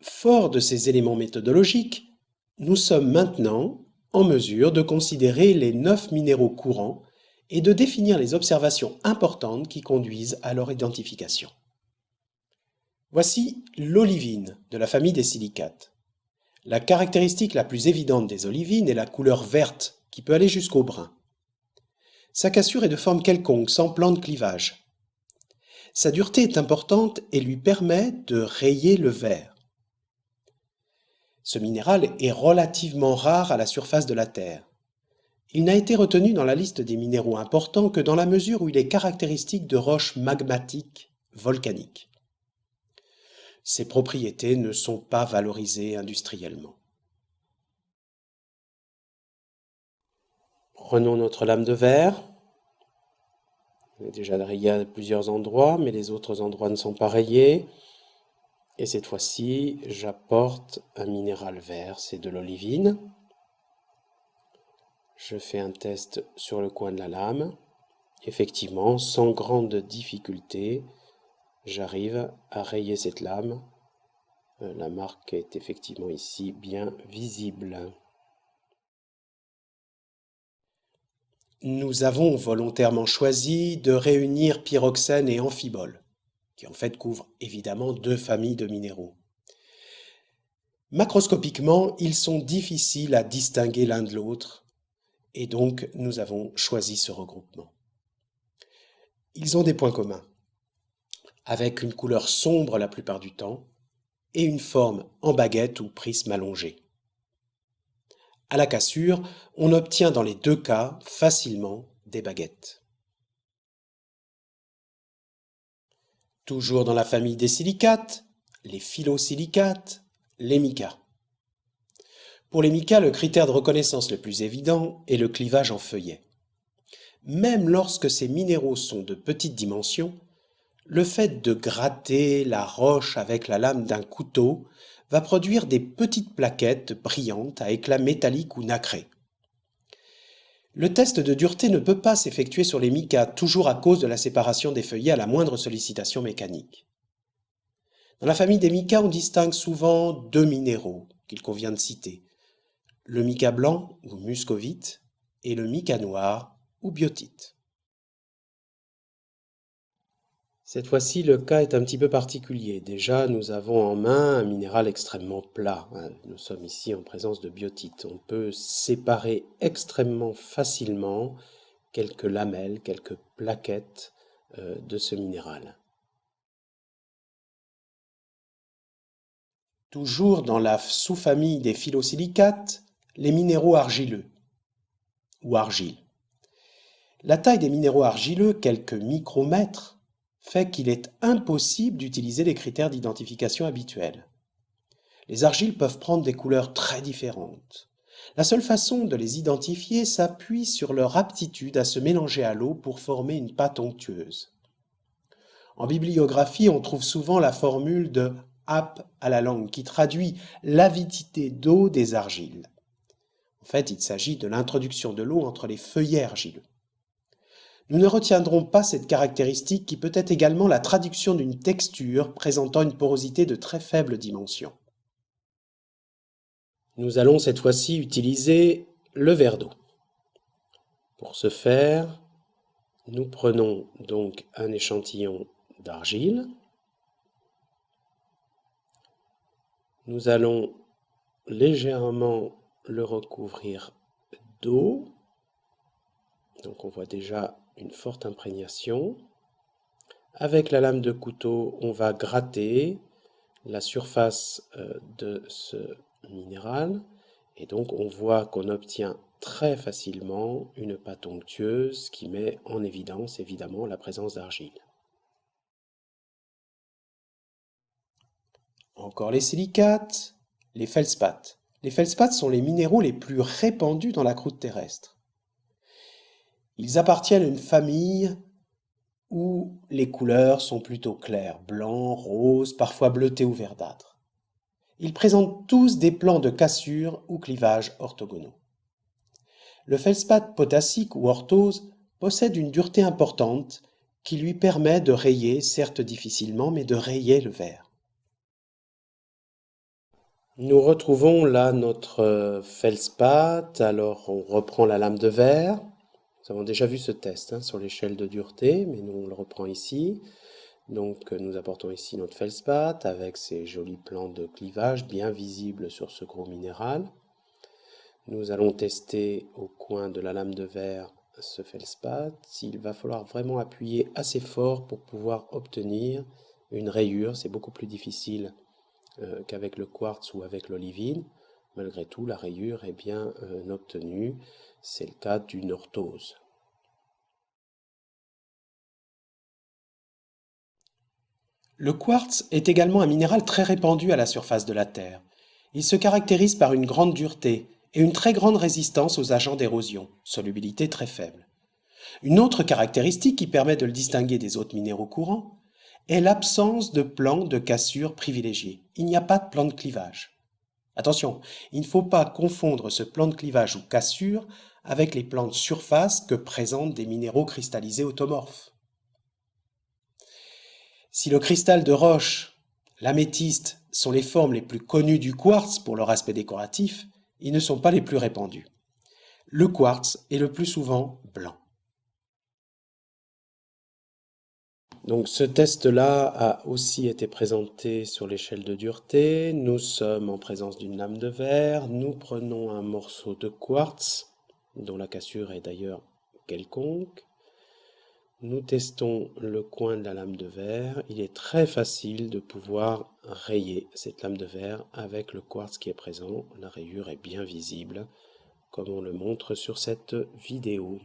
Fort de ces éléments méthodologiques, nous sommes maintenant en mesure de considérer les 9 minéraux courants et de définir les observations importantes qui conduisent à leur identification. Voici l'olivine de la famille des silicates. La caractéristique la plus évidente des olivines est la couleur verte qui peut aller jusqu'au brun. Sa cassure est de forme quelconque, sans plan de clivage. Sa dureté est importante et lui permet de rayer le verre. Ce minéral est relativement rare à la surface de la Terre. Il n'a été retenu dans la liste des minéraux importants que dans la mesure où il est caractéristique de roches magmatiques volcaniques. Ses propriétés ne sont pas valorisées industriellement. Prenons notre lame de verre. On est déjà rayé à plusieurs endroits, mais les autres endroits ne sont pas rayés. Et cette fois-ci, j'apporte un minéral vert, c'est de l'olivine. Je fais un test sur le coin de la lame. Effectivement, sans grande difficulté, j'arrive à rayer cette lame. La marque est effectivement ici bien visible. Nous avons volontairement choisi de réunir pyroxène et amphibole, qui en fait couvrent évidemment deux familles de minéraux. Macroscopiquement, ils sont difficiles à distinguer l'un de l'autre, et donc nous avons choisi ce regroupement. Ils ont des points communs, avec une couleur sombre la plupart du temps, et une forme en baguette ou prisme allongé. À la cassure, on obtient dans les deux cas facilement des baguettes. Toujours dans la famille des silicates, les phyllosilicates, les micas. Pour les micas, le critère de reconnaissance le plus évident est le clivage en feuillet. Même lorsque ces minéraux sont de petites dimensions, le fait de gratter la roche avec la lame d'un couteau va produire des petites plaquettes brillantes à éclat métallique ou nacré. Le test de dureté ne peut pas s'effectuer sur les micas, toujours à cause de la séparation des feuillets à la moindre sollicitation mécanique. Dans la famille des micas, on distingue souvent deux minéraux qu'il convient de citer, le mica blanc ou muscovite et le mica noir ou biotite. Cette fois-ci, le cas est un petit peu particulier. Déjà, nous avons en main un minéral extrêmement plat. Nous sommes ici en présence de biotite. On peut séparer extrêmement facilement quelques lamelles, quelques plaquettes de ce minéral. Toujours dans la sous-famille des phyllosilicates, les minéraux argileux ou argile. La taille des minéraux argileux, quelques micromètres, fait qu'il est impossible d'utiliser les critères d'identification habituels. Les argiles peuvent prendre des couleurs très différentes. La seule façon de les identifier s'appuie sur leur aptitude à se mélanger à l'eau pour former une pâte onctueuse. En bibliographie, on trouve souvent la formule de ap à la langue qui traduit l'avidité d'eau des argiles. En fait, il s'agit de l'introduction de l'eau entre les feuillets argileux. Nous ne retiendrons pas cette caractéristique qui peut être également la traduction d'une texture présentant une porosité de très faible dimension. Nous allons cette fois-ci utiliser le verre d'eau. Pour ce faire, nous prenons donc un échantillon d'argile. Nous allons légèrement le recouvrir d'eau. Donc on voit déjà une forte imprégnation. Avec la lame de couteau, on va gratter la surface de ce minéral et donc on voit qu'on obtient très facilement une pâte onctueuse qui met en évidence évidemment la présence d'argile. Encore les silicates, les feldspaths. Les feldspaths sont les minéraux les plus répandus dans la croûte terrestre. Ils appartiennent à une famille où les couleurs sont plutôt claires, blanc, rose, parfois bleuté ou verdâtre. Ils présentent tous des plans de cassure ou clivage orthogonaux. Le feldspath potassique ou orthose possède une dureté importante qui lui permet de rayer, certes difficilement, mais de rayer le verre. Nous retrouvons là notre feldspath. Alors on reprend la lame de verre. Nous avons déjà vu ce test sur l'échelle de dureté, mais nous on le reprend ici. Donc nous apportons ici notre feldspath avec ses jolis plans de clivage bien visibles sur ce gros minéral. Nous allons tester au coin de la lame de verre ce feldspath. Il va falloir vraiment appuyer assez fort pour pouvoir obtenir une rayure. C'est beaucoup plus difficile qu'avec le quartz ou avec l'olivine. Malgré tout, la rayure est bien obtenue. C'est le cas d'une orthose. Le quartz est également un minéral très répandu à la surface de la Terre. Il se caractérise par une grande dureté et une très grande résistance aux agents d'érosion, solubilité très faible. Une autre caractéristique qui permet de le distinguer des autres minéraux courants est l'absence de plan de cassure privilégié. Il n'y a pas de plan de clivage. Attention, il ne faut pas confondre ce plan de clivage ou cassure avec les plans de surface que présentent des minéraux cristallisés automorphes. Si le cristal de roche, l'améthyste sont les formes les plus connues du quartz pour leur aspect décoratif, ils ne sont pas les plus répandus. Le quartz est le plus souvent blanc. Donc ce test-là a aussi été présenté sur l'échelle de dureté. Nous sommes en présence d'une lame de verre. Nous prenons un morceau de quartz, dont la cassure est d'ailleurs quelconque. Nous testons le coin de la lame de verre. Il est très facile de pouvoir rayer cette lame de verre avec le quartz qui est présent. La rayure est bien visible, comme on le montre sur cette vidéo.